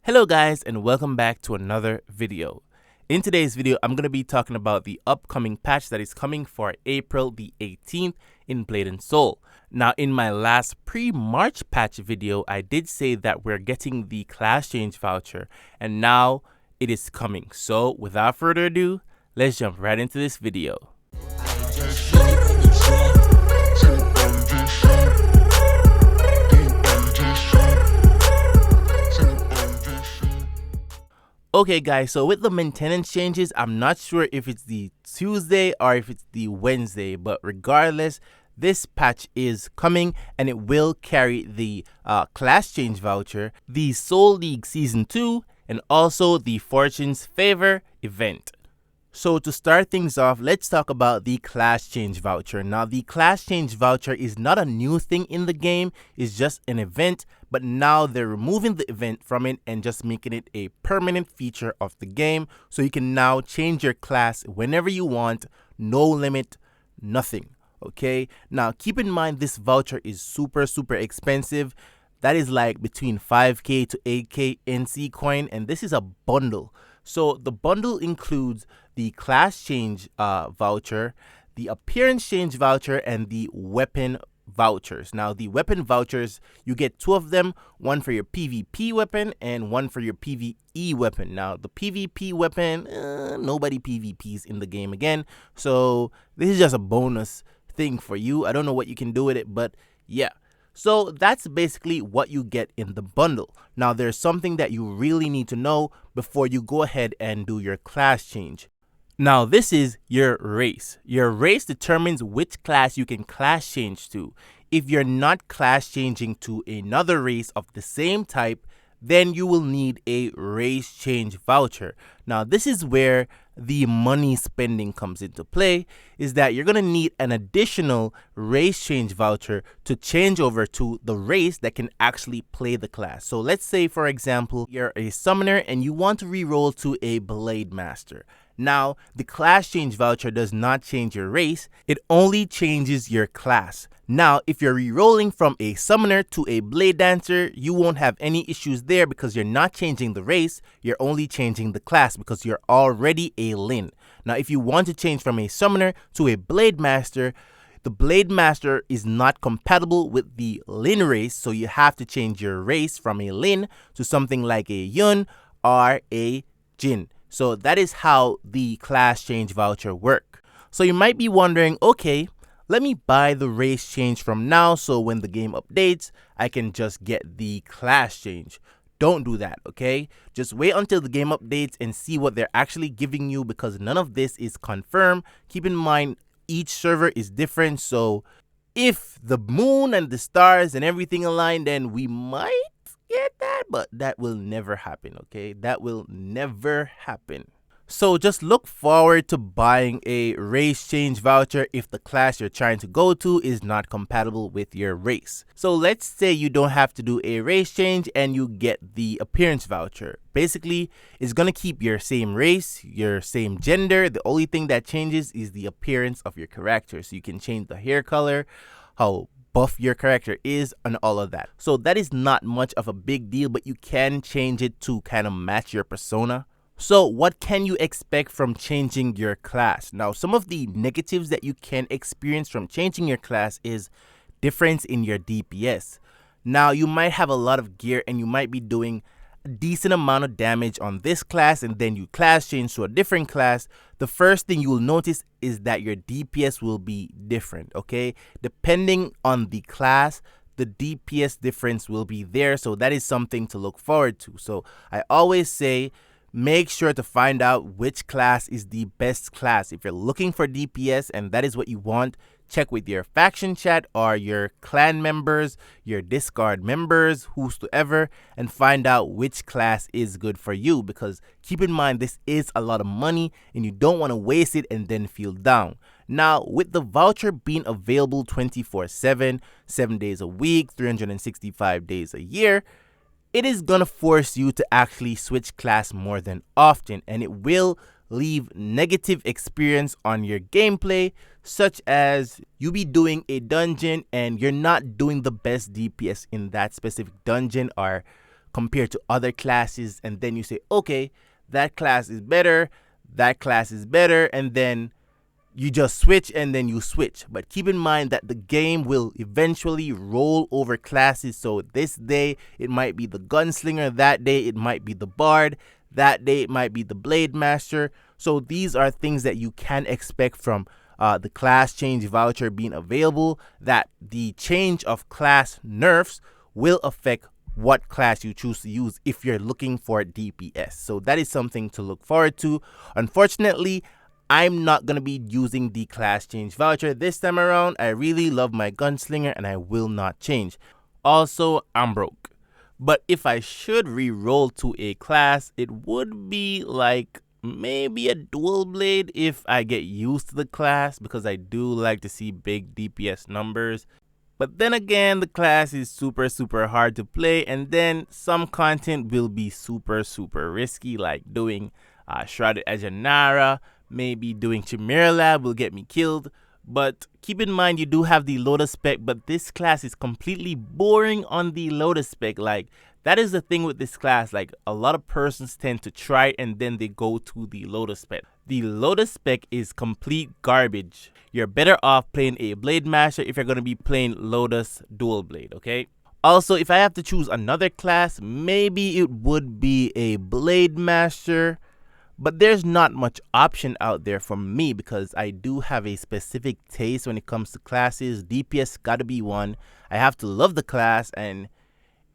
Hello guys, and welcome back to another video. In today's video, I'm going to be talking about the upcoming patch that is coming for April the 18th in Blade & Soul. Now, in my last pre-March patch video, I did say that we're getting the class change voucher, and now it is coming. So without further ado, let's jump right into this video. Okay guys, so with the maintenance changes, I'm not sure if it's the Tuesday or if it's the Wednesday, but regardless, this patch is coming and it will carry the class change voucher, the Soul League Season 2, and also the Fortune's Favor event. So to start things off, let's talk about the class change voucher. Now, the class change voucher is not a new thing in the game, it's just an event, but now they're removing the event from it and just making it a permanent feature of the game. So you can now change your class whenever you want, no limit, nothing. Okay, now keep in mind this voucher is super expensive. That is like between 5k to 8k NC coin, and this is a bundle. So the bundle includes the class change voucher, the appearance change voucher, and the weapon vouchers. Now, the weapon vouchers, you get two of them, one for your PvP weapon and one for your PvE weapon. Now, the PvP weapon, nobody PvPs in the game again, so this is just a bonus thing for you. I don't know what you can do with it, but yeah. So that's basically what you get in the bundle. Now, there's something that you really need to know before you go ahead and do your class change. Now, this is your race. Your race determines which class you can class change to. If you're not class changing to another race of the same type, then you will need a race change voucher. Now, this is where the money spending comes into play, is that you're going to need an additional race change voucher to change over to the race that can actually play the class. So let's say, for example, you're a summoner and you want to reroll to a Blade Master. Now, the class change voucher does not change your race, it only changes your class. Now, if you're re-rolling from a summoner to a blade dancer, you won't have any issues there because you're not changing the race, you're only changing the class because you're already a Lin. Now, if you want to change from a summoner to a blade master, the blade master is not compatible with the Lin race, so you have to change your race from a Lin to something like a Yun or a Jin. So that is how the class change voucher work. So you might be wondering, okay, let me buy the race change from now so when the game updates, I can just get the class change. Don't do that, okay? Just wait until the game updates and see what they're actually giving you because none of this is confirmed. Keep in mind, each server is different, so if the moon and the stars and everything align, then we might get that, but that will never happen, okay? That will never happen. So just look forward to buying a race change voucher if the class you're trying to go to is not compatible with your race. So let's say you don't have to do a race change and you get the appearance voucher. Basically, it's going to keep your same race, your same gender. The only thing that changes is the appearance of your character. So you can change the hair color, how buff your character is, and all of that. So that is not much of a big deal, but you can change it to kind of match your persona. So what can you expect from changing your class? Now, some of the negatives that you can experience from changing your class is difference in your DPS. Now, you might have a lot of gear and you might be doing a decent amount of damage on this class and then you class change to a different class. The first thing you will notice is that your DPS will be different, okay? Depending on the class, the DPS difference will be there. So that is something to look forward to. So I always say, make sure to find out which class is the best class. If you're looking for DPS and that is what you want, check with your faction chat or your clan members, your Discord members, whosoever, and find out which class is good for you. Because keep in mind, this is a lot of money and you don't want to waste it and then feel down. Now, with the voucher being available 24/7, 7 days a week, 365 days a year, it is gonna force you to actually switch class more than often, and it will leave negative experience on your gameplay, such as you be doing a dungeon and you're not doing the best DPS in that specific dungeon, or compared to other classes, and then you say, okay, that class is better, and then you just switch and then you switch. But keep in mind that the game will eventually roll over classes. So this day it might be the gunslinger, that day it might be the bard, that day it might be the blade master. So these are things that you can expect from the class change voucher being available, that the change of class nerfs will affect what class you choose to use if you're looking for DPS. So that is something to look forward to. Unfortunately, I'm not going to be using the class change voucher this time around. I really love my gunslinger and I will not change. Also, I'm broke. But if I should re-roll to a class, it would be like maybe a dual blade if I get used to the class, because I do like to see big DPS numbers. But then again, the class is super hard to play, and then some content will be super risky, like doing Shrouded Ajanara, maybe doing Chimera Lab will get me killed. But keep in mind, you do have the Lotus spec, but this class is completely boring on the Lotus spec. Like, that is the thing with this class. Like, a lot of persons tend to try it and then they go to the Lotus spec. The Lotus spec is complete garbage. You're better off playing a Blade Master if you're going to be playing Lotus Dual Blade, okay? Also, if I have to choose another class, maybe it would be a Blade Master. But there's not much option out there for me because I do have a specific taste when it comes to classes. DPS gotta be one. I have to love the class and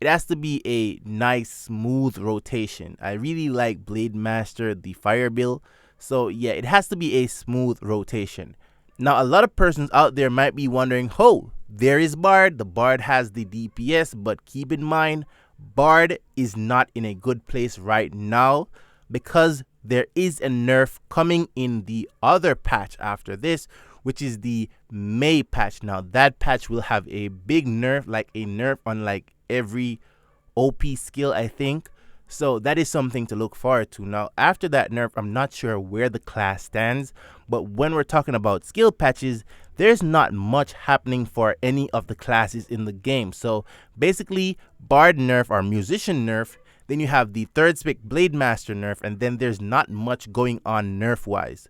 it has to be a nice, smooth rotation. I really like Blade Master, the Fire Bill. So yeah, it has to be a smooth rotation. Now, a lot of persons out there might be wondering, oh, there is Bard. The Bard has the DPS, but keep in mind, Bard is not in a good place right now because there is a nerf coming in the other patch after this, which is the May patch. Now, that patch will have a big nerf, like a nerf on like every OP skill, I think. So that is something to look forward to. Now, after that nerf, I'm not sure where the class stands, but when we're talking about skill patches, there's not much happening for any of the classes in the game. So basically, Bard nerf or Musician nerf, then you have the third spec Blade Master nerf, and then there's not much going on nerf-wise.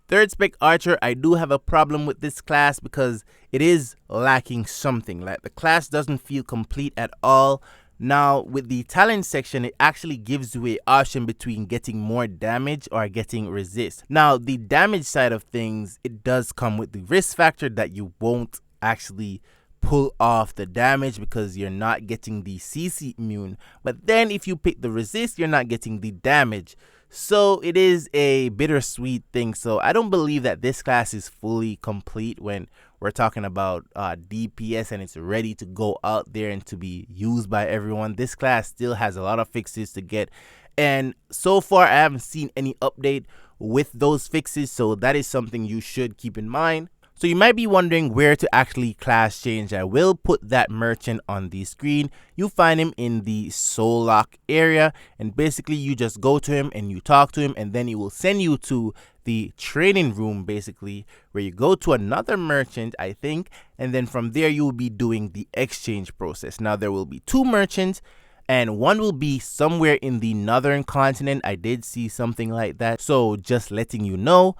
Third spec Archer, I do have a problem with this class because it is lacking something. Like, the class doesn't feel complete at all. Now, with the talent section, it actually gives you an option between getting more damage or getting resist. Now, the damage side of things, it does come with the risk factor that you won't actually pull off the damage because you're not getting the CC immune. But then if you pick the resist, you're not getting the damage. So it is a bittersweet thing. So I don't believe that this class is fully complete when we're talking about DPS and it's ready to go out there and to be used by everyone. This class still has a lot of fixes to get. And so far, I haven't seen any update with those fixes. So that is something you should keep in mind. So you might be wondering where to actually class change. I will put that merchant on the screen. You find him in the soul lock area, and basically you just go to him and you talk to him, and then he will send you to the training room, basically, where you go to another merchant, I think, and then from there you will be doing the exchange process. Now, there will be 2 merchants, and one will be somewhere in the northern continent. I did see something like that, so just letting you know.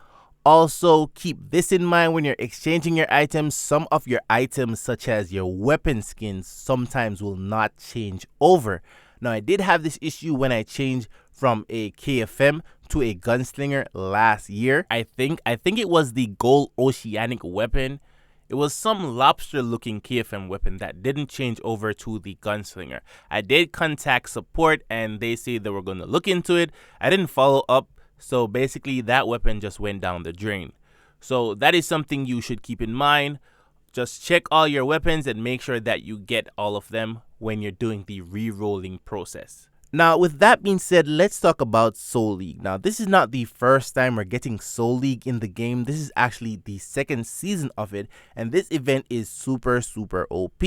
Also, keep this in mind when you're exchanging your items. Some of your items, such as your weapon skins, sometimes will not change over. Now, I did have this issue when I changed from a KFM to a gunslinger last year. I think it was the gold oceanic weapon. It was some lobster-looking KFM weapon that didn't change over to the gunslinger. I did contact support, and they say they were going to look into it. I didn't follow up. So basically, that weapon just went down the drain. So that is something you should keep in mind. Just check all your weapons and make sure that you get all of them when you're doing the re-rolling process. Now, with that being said, let's talk about Soul League. Now, this is not the first time we're getting Soul League in the game. This is actually the 2nd season of it, and this event is super OP.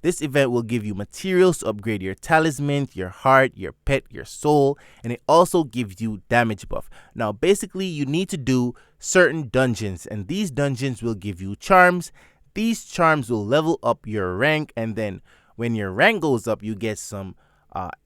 This event will give you materials to upgrade your talisman, your heart, your pet, your soul, and it also gives you damage buff. Now, basically, you need to do certain dungeons, and these dungeons will give you charms. These charms will level up your rank, and then when your rank goes up, you get some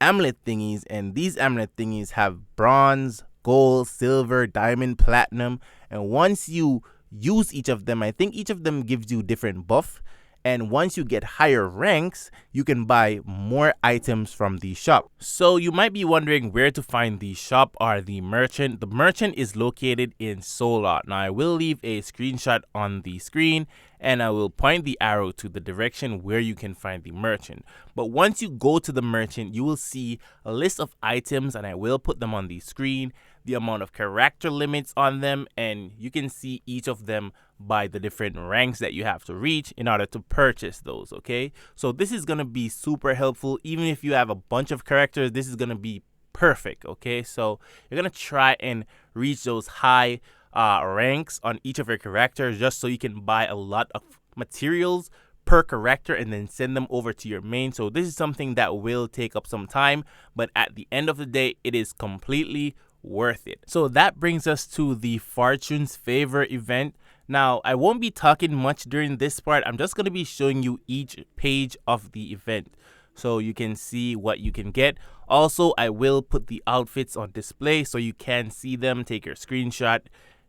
amulet thingies, and these amulet thingies have bronze, gold, silver, diamond, platinum, and once you use each of them, I think each of them gives you different buff. And once you get higher ranks, you can buy more items from the shop. So you might be wondering where to find the shop or the merchant. The merchant is located in Solar. Now I will leave a screenshot on the screen and I will point the arrow to the direction where you can find the merchant. But once you go to the merchant, you will see a list of items and I will put them on the screen, the amount of character limits on them, and you can see each of them by the different ranks that you have to reach in order to purchase those, okay? So this is going to be super helpful. Even if you have a bunch of characters, this is going to be perfect, okay? So you're going to try and reach those high ranks on each of your characters just so you can buy a lot of materials per character and then send them over to your main. So this is something that will take up some time, but at the end of the day, it is completely worth it. So that brings us to the Fortune's Favor event. Now, I won't be talking much during this part. I'm just going to be showing you each page of the event so you can see what you can get. Also, I will put the outfits on display so you can see them, take your screenshot,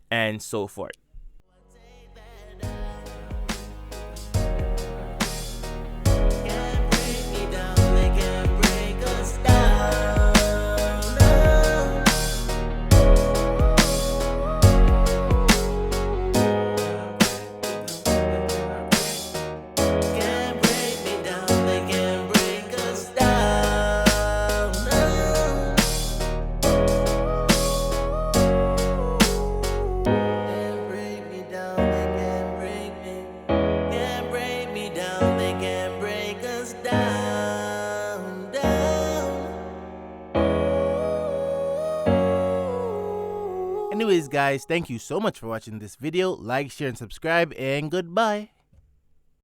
and so forth. Anyways guys, thank you so much for watching this video. Like, share, and subscribe, and goodbye.